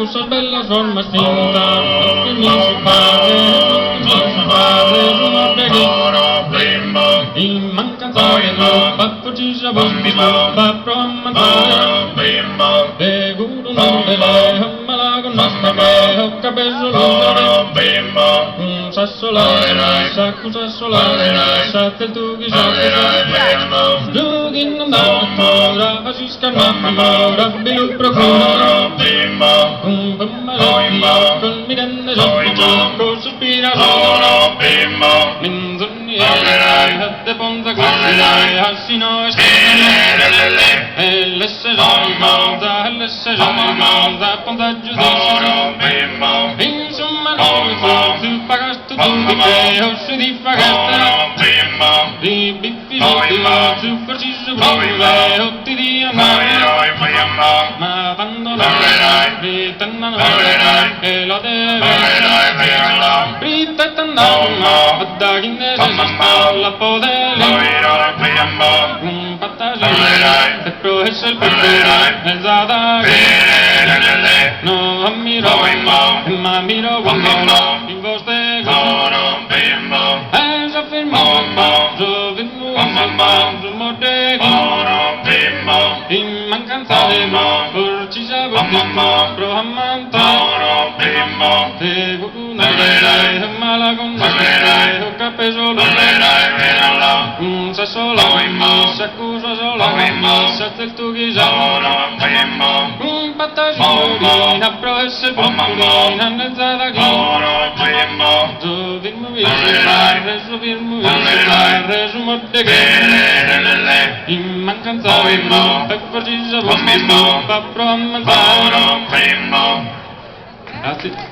sos bella, son más cinta, que mi su padre, su madre que y mancan saberlo, pappo ci sa bambino, pappo ammatare, de guru non de le, hammala con nostra che, ho capeso l'usare, sassolare, sacco sassolare, satte tu chi sa, giughi non dà ora, asisca ora, bilu procuro, un bambino, col mi rende sotto, con sospira solo, minzoni hatte ponza così, assino e scene, e l'esse giornata, ponza giudice, insomma noi, tu pagasto tu di che, o si di fagaste, di biffi su preciso breve, o ti di amare, ma tanto non ritanno e la deve, ritanno, da chi ne la podere, un pattaggio, e pro e sel per mezzada, no ammiro, ma miro quando in vostre coro, e si afferma, giovinu, giù morte, in mancanza di por ci sa bottismo, pro ammanta, te una mala con ho capeso un sa solo, si accusa solo, sa il tuo ghisano, un pattaggio, pro essere purpurina, annezzata gloro, giovinu reso morte che, in mancanza di per precisa bottismo, pa pro ammantare. Grazie.